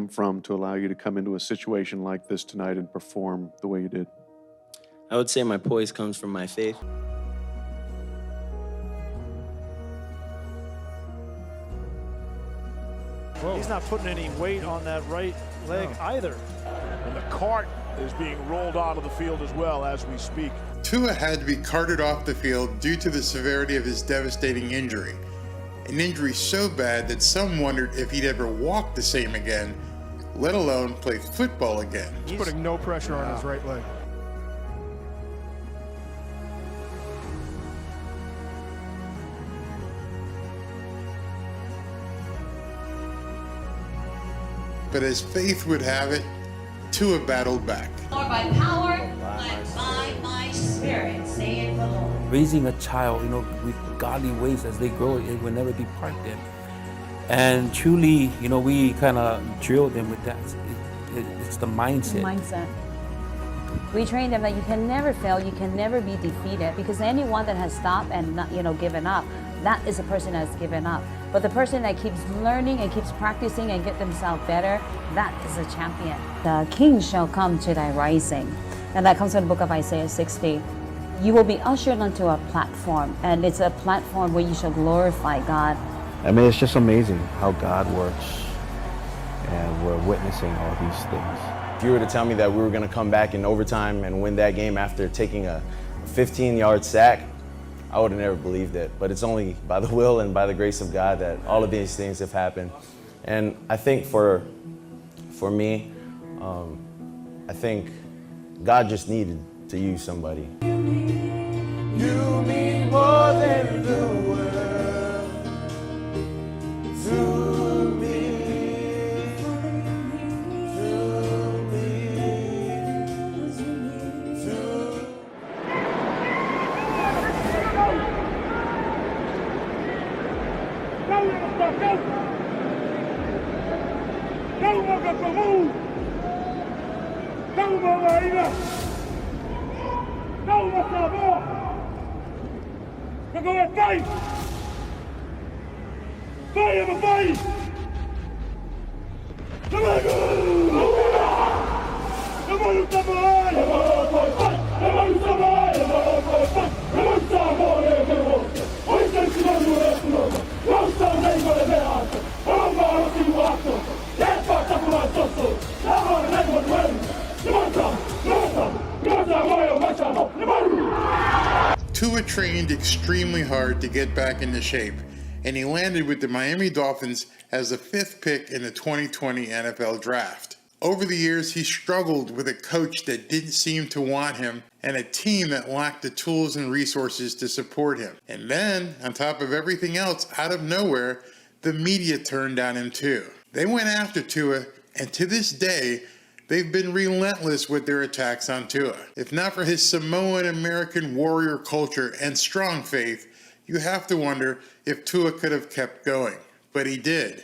come from to allow you to come into a situation like this tonight and perform the way you did? I would say my poise comes from my faith. He's not putting any weight on that right leg either. And the cart is being rolled onto the field as well as we speak. Tua had to be carted off the field due to the severity of his devastating injury. An injury so bad that some wondered if he'd ever walk the same again, let alone play football again. He's putting no pressure on his right leg. But as faith would have it, Tua battled back. Lord, by power, by my spirit, saith the Lord. Raising a child, with godly ways as they grow, it will never depart them. And truly, we kind of drill them with that. It's the mindset. We train them that you can never fail, you can never be defeated, because anyone that has stopped and not, given up, that is a person that's given up. But the person that keeps learning and keeps practicing and get themselves better, that is a champion. The king shall come to thy rising. And that comes from the book of Isaiah 60. You will be ushered onto a platform, and it's a platform where you shall glorify God. I mean, it's just amazing how God works, and we're witnessing all these things. If you were to tell me that we were going to come back in overtime and win that game after taking a 15-yard sack, I would have never believed it. But it's only by the will and by the grace of God that all of these things have happened. And I think for me, I think God just needed to use somebody. You mean more than the world to me. Tua trained extremely hard to get back into shape, and he landed with the Miami Dolphins as the 5th pick in the 2020 NFL Draft. Over the years, he struggled with a coach that didn't seem to want him and a team that lacked the tools and resources to support him. And then, on top of everything else, out of nowhere, the media turned on him too. They went after Tua, and to this day, they've been relentless with their attacks on Tua. If not for his Samoan American warrior culture and strong faith, you have to wonder if Tua could have kept going. But he did.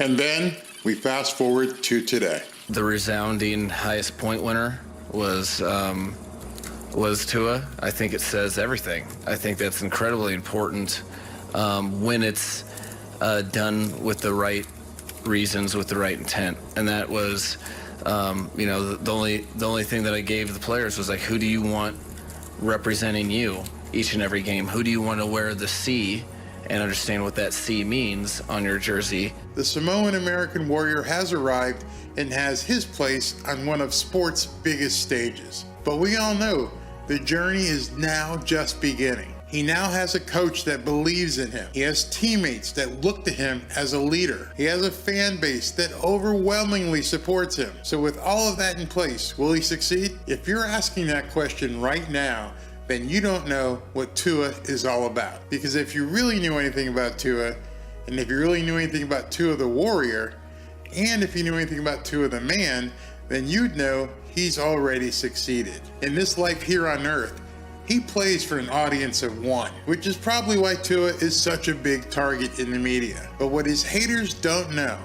And then we fast forward to today. The resounding highest point winner was Tua. I think it says everything. I think that's incredibly important when it's done with the right reasons, with the right intent. And that was, the only thing that I gave the players was like, who do you want representing you each and every game? Who do you want to wear the C and understand what that C means on your jersey? The Samoan American warrior has arrived and has his place on one of sport's biggest stages. But we all know the journey is now just beginning. He now has a coach that believes in him. He has teammates that look to him as a leader. He has a fan base that overwhelmingly supports him. So with all of that in place, will he succeed? If you're asking that question right now, then you don't know what Tua is all about. Because if you really knew anything about Tua, and if you really knew anything about Tua the warrior, and if you knew anything about Tua the man, then you'd know he's already succeeded. In this life here on earth, he plays for an audience of one, which is probably why Tua is such a big target in the media. But what his haters don't know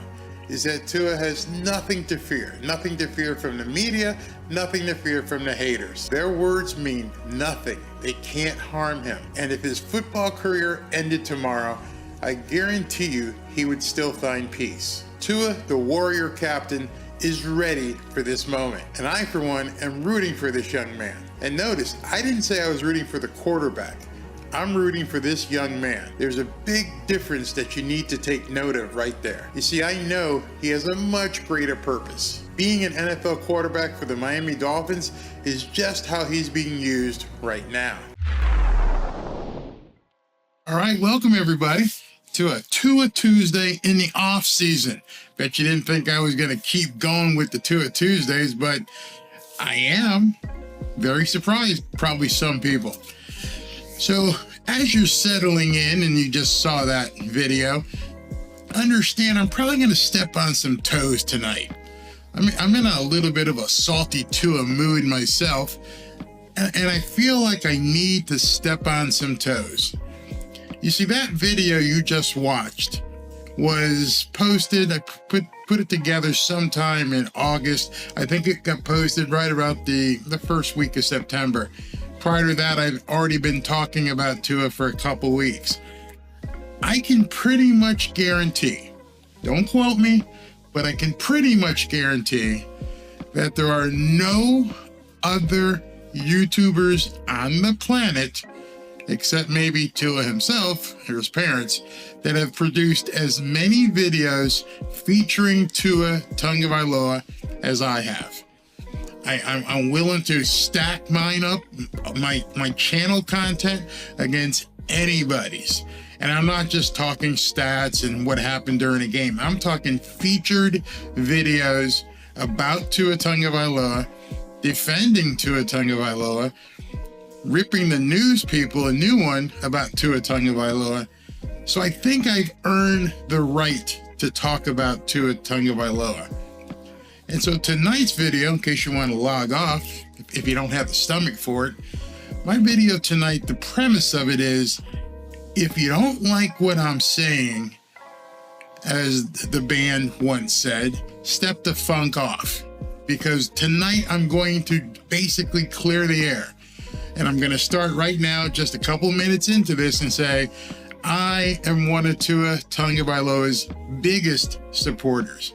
is that Tua has nothing to fear. Nothing to fear from the media, nothing to fear from the haters. Their words mean nothing. They can't harm him. And if his football career ended tomorrow, I guarantee you he would still find peace. Tua, the Warrior captain, is ready for this moment. And I, for one, am rooting for this young man. And notice, I didn't say I was rooting for the quarterback. I'm rooting for this young man. There's a big difference that you need to take note of right there. You see, I know he has a much greater purpose. Being an NFL quarterback for the Miami Dolphins is just how he's being used right now. All right, welcome everybody to a Tua Tuesday in the off season. Bet you didn't think I was going to keep going with the Tua Tuesdays, but I am. Very surprised, probably some people. So as you're settling in and you just saw that video, understand I'm probably going to step on some toes tonight. I'm in a little bit of a salty Tua mood myself, and I feel like I need to step on some toes. You see, that video you just watched was posted, I put it together sometime in August. I think it got posted right about the first week of September. Prior to that, I've already been talking about Tua for a couple weeks. I can pretty much guarantee, don't quote me, but I can pretty much guarantee that there are no other YouTubers on the planet, except maybe Tua himself or his parents, that have produced as many videos featuring Tua Tagovailoa as I have. I'm willing to stack mine up, my channel content, against anybody's. And I'm not just talking stats and what happened during a game. I'm talking featured videos about Tua Tagovailoa, defending Tua Tagovailoa, ripping the news people a new one about Tua Tagovailoa. So I think I've earned the right to talk about Tua Tagovailoa. And so tonight's video, in case you want to log off, if you don't have the stomach for it, my video tonight, the premise of it is, if you don't like what I'm saying, as the band once said, step the funk off. Because tonight I'm going to basically clear the air. And I'm going to start right now, just a couple minutes into this, and say, I am one of Tua Tagovailoa's biggest supporters.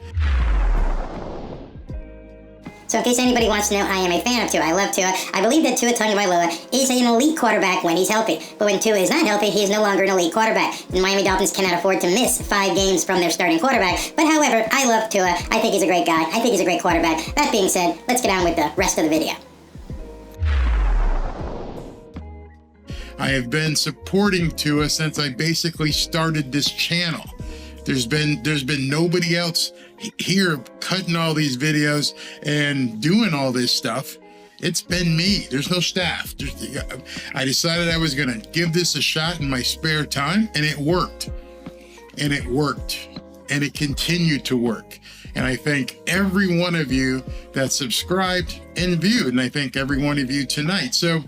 So in case anybody wants to know, I am a fan of Tua. I love Tua. I believe that Tua Tagovailoa is an elite quarterback when he's healthy. But when Tua is not healthy, he is no longer an elite quarterback. The Miami Dolphins cannot afford to miss 5 games from their starting quarterback. But however, I love Tua. I think he's a great guy. I think he's a great quarterback. That being said, let's get on with the rest of the video. I have been supporting Tua since I basically started this channel. There's been nobody else here cutting all these videos and doing all this stuff. It's been me. There's no staff. I decided I was going to give this a shot in my spare time, and it worked. And it worked. And it continued to work. And I thank every one of you that subscribed and viewed, and I thank every one of you tonight. So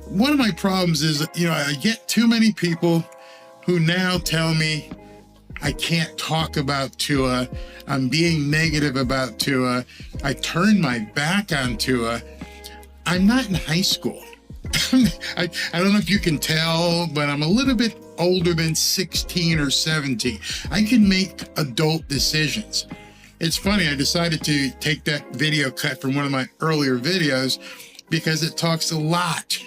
one of my problems is, I get too many people who now tell me I can't talk about Tua. I'm being negative about Tua. I turned my back on Tua. I'm not in high school. I don't know if you can tell, but I'm a little bit older than 16 or 17. I can make adult decisions. It's funny, I decided to take that video cut from one of my earlier videos because it talks a lot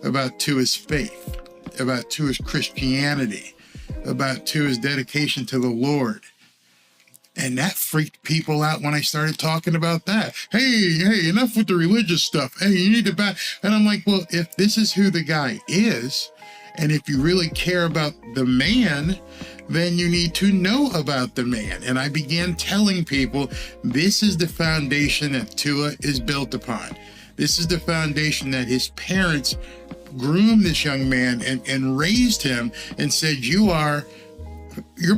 about Tua's faith, about Tua's Christianity, about Tua's dedication to the Lord. And that freaked people out when I started talking about that. Hey, enough with the religious stuff. Hey, you need to back. And I'm like, well, if this is who the guy is, and if you really care about the man, then you need to know about the man. And I began telling people, this is the foundation that Tua is built upon. This is the foundation that his parents groomed this young man and raised him and said, you're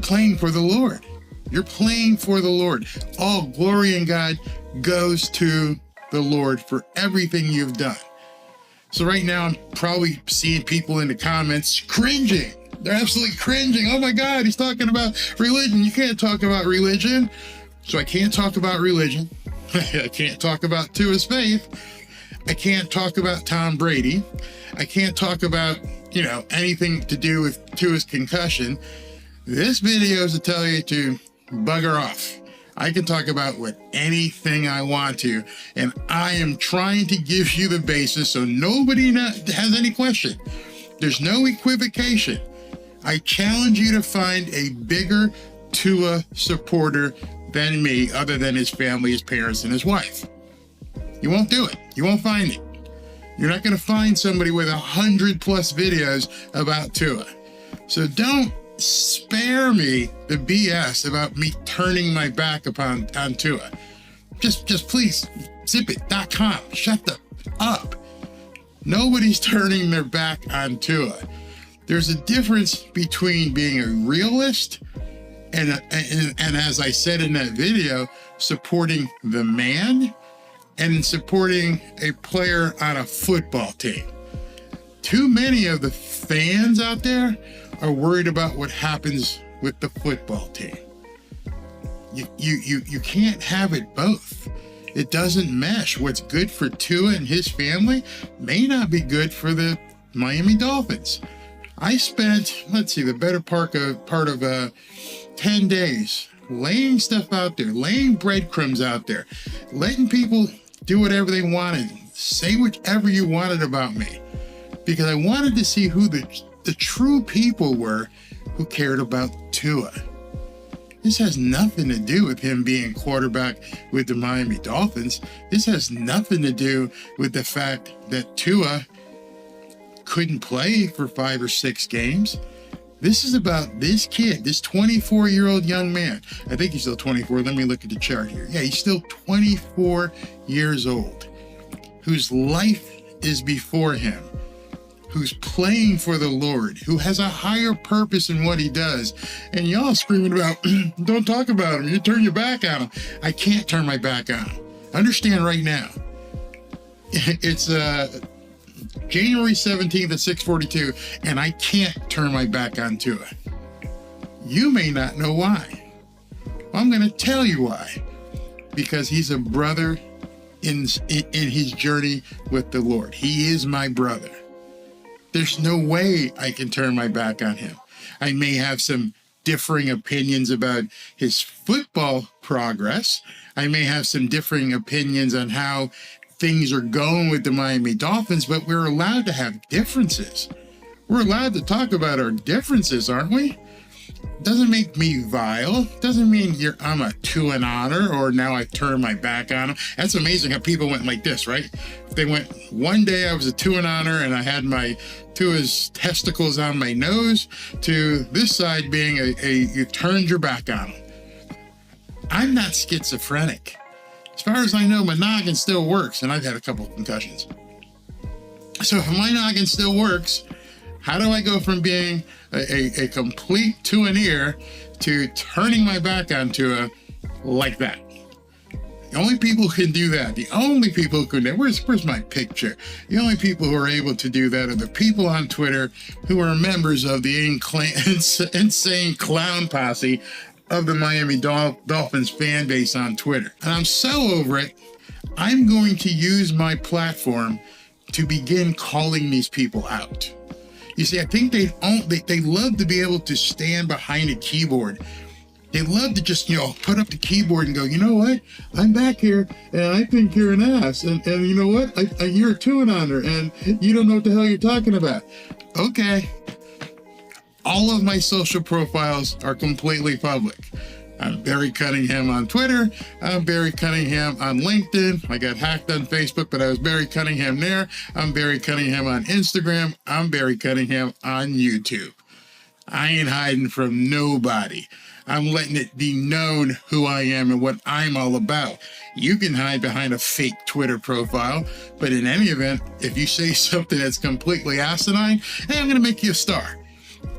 playing for the Lord. You're playing for the Lord. All glory in God goes to the Lord for everything you've done. So right now, I'm probably seeing people in the comments cringing. They're absolutely cringing. Oh my God, he's talking about religion. You can't talk about religion. So I can't talk about religion. I can't talk about Tua's faith. I can't talk about Tom Brady. I can't talk about, anything to do with Tua's concussion. This video is to tell you to bugger off. I can talk about anything I want to, and I am trying to give you the basis so nobody has any question. There's no equivocation. I challenge you to find a bigger Tua supporter than me, other than his family, his parents, and his wife. You won't do it. You won't find it. You're not going to find somebody with 100+ videos about Tua. So don't spare me the BS about me turning my back on Tua. Just please, zipit.com. Shut up. Nobody's turning their back on Tua. There's a difference between being a realist and as I said in that video, supporting the man and supporting a player on a football team. Too many of the fans out there are worried about what happens with the football team. You can't have it both. It doesn't mesh. What's good for Tua and his family may not be good for the Miami Dolphins. I spent, the better part of 10 days laying stuff out there, laying breadcrumbs out there, letting people do whatever they wanted, say whatever you wanted about me, because I wanted to see who the true people were who cared about Tua. This has nothing to do with him being quarterback with the Miami Dolphins. This has nothing to do with the fact that Tua couldn't play for 5 or 6 games. This is about this kid, this 24-year-old young man. I think he's still 24. Let me look at the chart here. Yeah, he's still 24 years old, whose life is before him, who's playing for the Lord, who has a higher purpose in what he does. And y'all screaming about, don't talk about him, you turn your back on him. I can't turn my back on him. Understand right now, it's January 17th at 6:42, and I can't turn my back on Tua. You may not know why. Well, I'm going to tell you why. Because he's a brother in his journey with the Lord. He is my brother. There's no way I can turn my back on him. I may have some differing opinions about his football progress. I may have some differing opinions on how things are going with the Miami Dolphins, but we're allowed to have differences. We're allowed to talk about our differences, aren't we? Doesn't make me vile. Doesn't mean I'm a Tua in honor, or now I turn my back on him. That's amazing how people went like this, right? They went, one day I was a Tua in honor and I had my Tua's testicles on my nose, to this side being you turned your back on him. I'm not schizophrenic. As far as I know, my noggin still works, and I've had a couple of concussions. So if my noggin still works, how do I go from being a complete Tua-neer to turning my back on Tua like that? The only people who can do that, the only people who can do that, where's my picture? The only people who are able to do that are the people on Twitter who are members of the insane clown posse of the Miami Dolphins fan base on Twitter. And I'm so over it, I'm going to use my platform to begin calling these people out. You see, I think they love to be able to stand behind a keyboard. They love to just, put up the keyboard and go, you know what? I'm back here and I think you're an ass. And you know what? You're a Tua in honor and you don't know what the hell you're talking about. Okay. All of my social profiles are completely public. I'm Barry Cunningham on Twitter. I'm Barry Cunningham on LinkedIn. I got hacked on Facebook, but I was Barry Cunningham there. I'm Barry Cunningham on Instagram. I'm Barry Cunningham on YouTube. I ain't hiding from nobody. I'm letting it be known who I am and what I'm all about. You can hide behind a fake Twitter profile, but in any event, if you say something that's completely asinine, hey, I'm going to make you a star.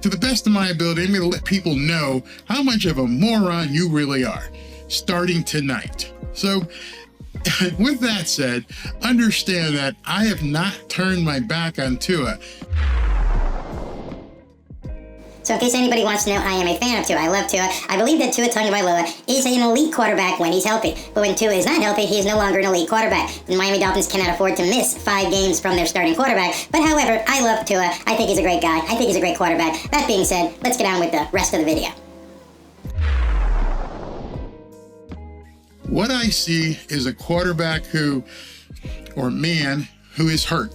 To the best of my ability, I'm going to let people know how much of a moron you really are, starting tonight. So With that said, understand that I have not turned my back on Tua. So in case anybody wants to know, I am a fan of Tua. I love Tua. I believe that Tua Tagovailoa is an elite quarterback when he's healthy. But when Tua is not healthy, he is no longer an elite quarterback. The Miami Dolphins cannot afford to miss 5 games from their starting quarterback. But however, I love Tua. I think he's a great guy. I think he's a great quarterback. That being said, let's get on with the rest of the video. What I see is a quarterback or man who is hurt.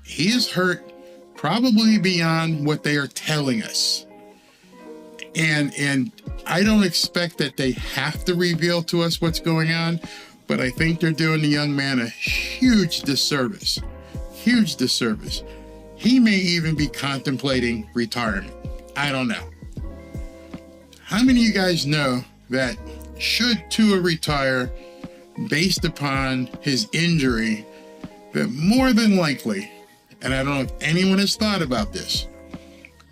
He is hurt probably beyond what they are telling us. And I don't expect that they have to reveal to us what's going on, but I think they're doing the young man a huge disservice. Huge disservice. He may even be contemplating retirement. I don't know. How many of you guys know that should Tua retire based upon his injury, that more than likely, and I don't know if anyone has thought about this,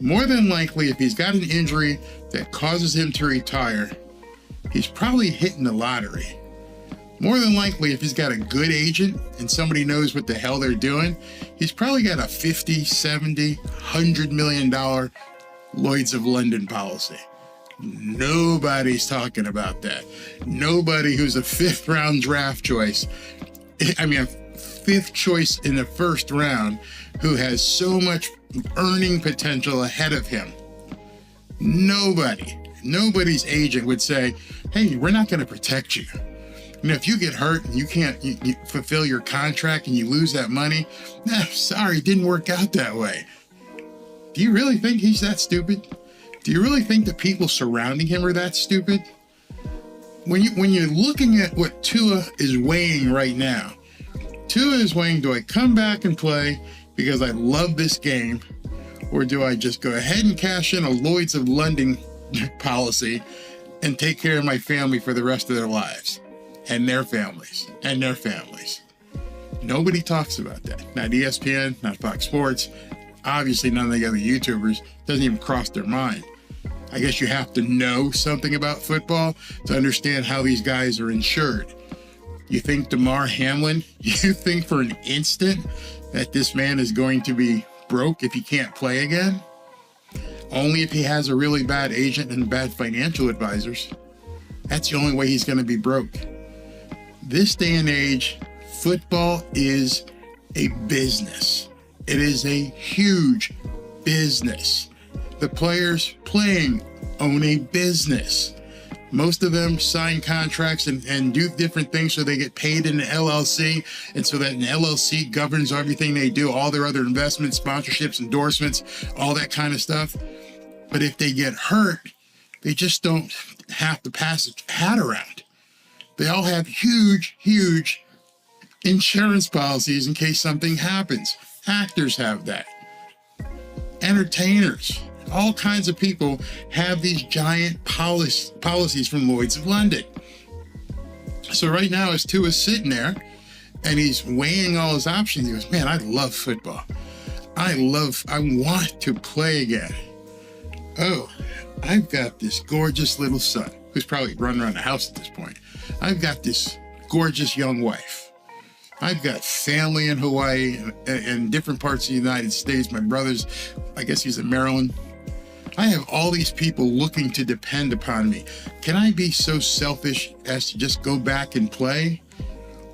more than likely if he's got an injury that causes him to retire, he's probably hitting the lottery. More than likely if he's got a good agent and somebody knows what the hell they're doing, he's probably got a $50, $70, $100 million Lloyd's of London policy. Nobody's talking about that. Nobody who's a 5th round draft choice, I mean, a 5th choice in the 1st round, who has so much earning potential ahead of him. Nobody's agent would say, hey, we're not going to protect you. You know, if you get hurt and you can't you fulfill your contract and you lose that money, sorry, it didn't work out that way. Do you really think he's that stupid? Do you really think the people surrounding him are that stupid? When you're looking at what Tua is weighing right now, Tua is weighing, do I come back and play because I love this game, or do I just go ahead and cash in a Lloyd's of London policy and take care of my family for the rest of their lives, and their families, and their families? Nobody talks about that. Not ESPN, not Fox Sports, obviously none of the other YouTubers. Doesn't even cross their mind. I guess you have to know something about football to understand how these guys are insured. You think Damar Hamlin, you think for an instant that this man is going to be broke if he can't play again? Only if he has a really bad agent and bad financial advisors. That's the only way he's going to be broke. This day and age, football is a business. It is a huge business. The players playing own a business. Most of them sign contracts and do different things so they get paid in an LLC, and so that an LLC governs everything they do, all their other investments, sponsorships, endorsements, all that kind of stuff. But if they get hurt, they just don't have to pass a hat around. They all have huge, huge insurance policies in case something happens. Actors have that. Entertainers, all kinds of people have these giant policies from Lloyd's of London. So right now, as Tua's sitting there and he's weighing all his options, he goes, man, I love football. I want to play again. Oh, I've got this gorgeous little son who's probably running around the house at this point. I've got this gorgeous young wife. I've got family in Hawaii and different parts of the United States. My brother's, I guess he's in Maryland. I have all these people looking to depend upon me. Can I be so selfish as to just go back and play?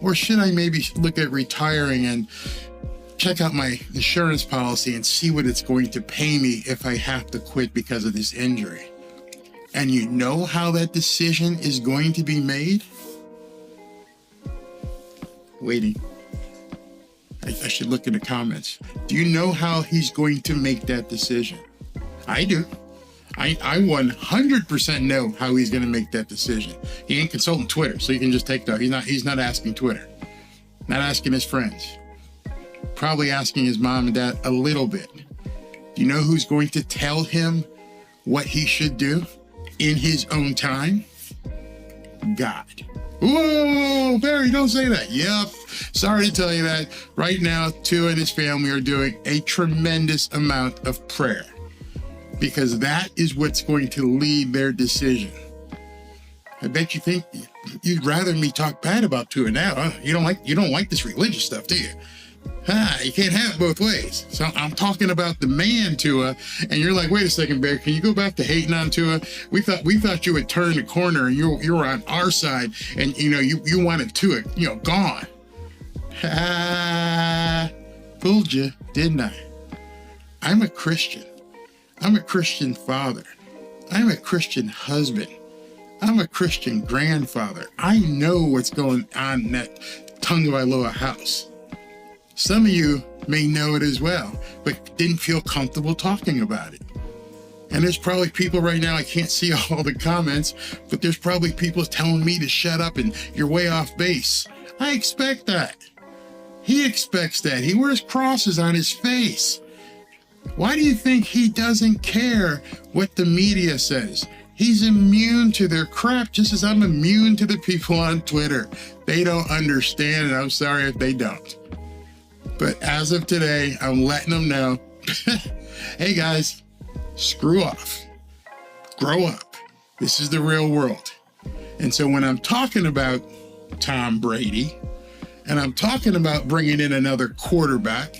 Or should I maybe look at retiring and check out my insurance policy and see what it's going to pay me if I have to quit because of this injury? And you know how that decision is going to be made? Waiting. I should look in the comments. Do you know how he's going to make that decision? I do. I 100% know how he's going to make that decision. He ain't consulting Twitter, so you can just take that. He's not asking Twitter. Not asking his friends. Probably asking his mom and dad a little bit. Do you know who's going to tell him what he should do in his own time? God. Whoa, Barry, don't say that. Yep. Sorry to tell you that. Right now, Tua and his family are doing a tremendous amount of prayer, because that is what's going to lead their decision. I bet you think you'd rather me talk bad about Tua now, huh? You don't like this religious stuff, do you? You can't have it both ways. So I'm talking about the man Tua, and you're like, wait a second, Bear, can you go back to hating on Tua? We thought you would turn the corner and you were on our side, and you wanted Tua, gone. Fooled you, didn't I? I'm a Christian. I'm a Christian father. I'm a Christian husband. I'm a Christian grandfather. I know what's going on in that Tagovailoa house. Some of you may know it as well, but didn't feel comfortable talking about it. And there's probably people right now, I can't see all the comments, but there's probably people telling me to shut up and you're way off base. I expect that. He expects that. He wears crosses on his face. Why do you think he doesn't care what the media says? He's immune to their crap, just as I'm immune to the people on Twitter. They don't understand, and I'm sorry if they don't. But as of today, I'm letting them know, hey guys, screw off. Grow up. This is the real world. And so when I'm talking about Tom Brady, and I'm talking about bringing in another quarterback,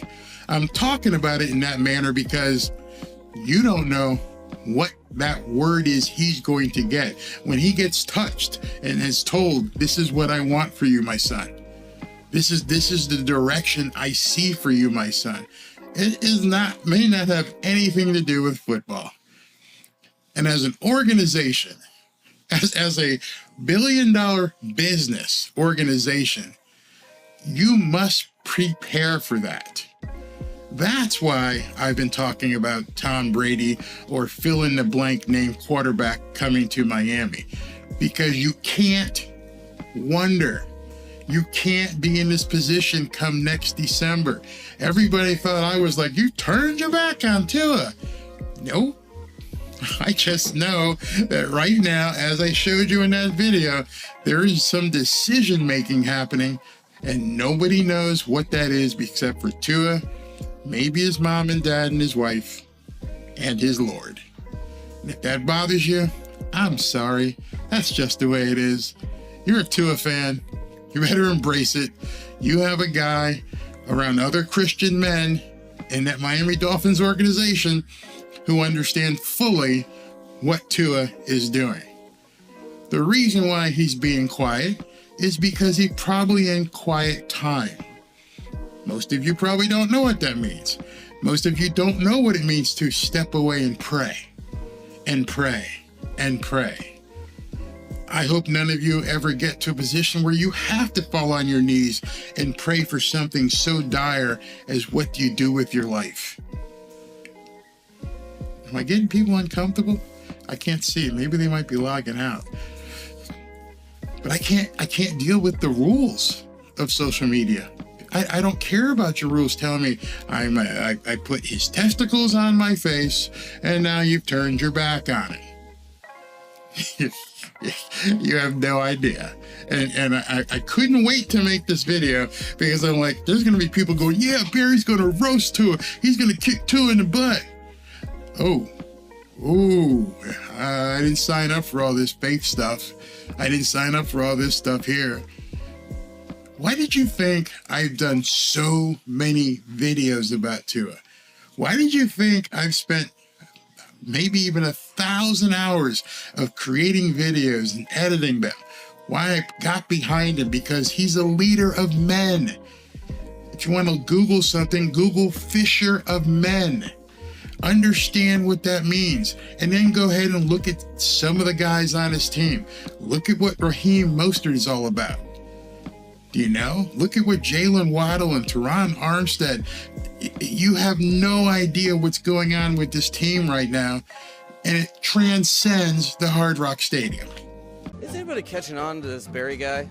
I'm talking about it in that manner because you don't know what that word is he's going to get when he gets touched and is told, this is what I want for you, my son. This is the direction I see for you, my son. It may not have anything to do with football. And as an organization, as a billion-dollar business organization, you must prepare for that. That's why I've been talking about Tom Brady or fill-in-the-blank name quarterback coming to Miami. Because you can't wonder. You can't be in this position come next December. Everybody thought I was like, you turned your back on Tua. Nope. I just know that right now, as I showed you in that video, there is some decision making happening and nobody knows what that is except for Tua, maybe his mom and dad and his wife, and his Lord. And if that bothers you, I'm sorry. That's just the way it is. You're a Tua fan. You better embrace it. You have a guy around other Christian men in that Miami Dolphins organization who understand fully what Tua is doing. The reason why he's being quiet is because he's probably in quiet time. Most of you probably don't know what that means. Most of you don't know what it means to step away and pray, and pray, and pray. I hope none of you ever get to a position where you have to fall on your knees and pray for something so dire as what you do with your life. Am I getting people uncomfortable? I can't see. Maybe they might be logging out. But I can't deal with the rules of social media. I don't care about your rules telling me I put his testicles on my face and now you've turned your back on it. You have no idea. And I couldn't wait to make this video because I'm like, there's going to be people going, yeah, Barry's going to roast Tua. He's going to kick Tua in the butt. I didn't sign up for all this faith stuff. I didn't sign up for all this stuff here. Why did you think I've done so many videos about Tua? Why did you think I've spent maybe even 1,000 hours of creating videos and editing them? Why I got behind him? Because he's a leader of men. If you want to Google something, Google fisher of men. Understand what that means. And then go ahead and look at some of the guys on his team. Look at what Raheem Mostert is all about. Do you know? Look at what Jalen Waddle and Teron Armstead. You have no idea what's going on with this team right now. And it transcends the Hard Rock Stadium. Is anybody catching on to this Barry guy?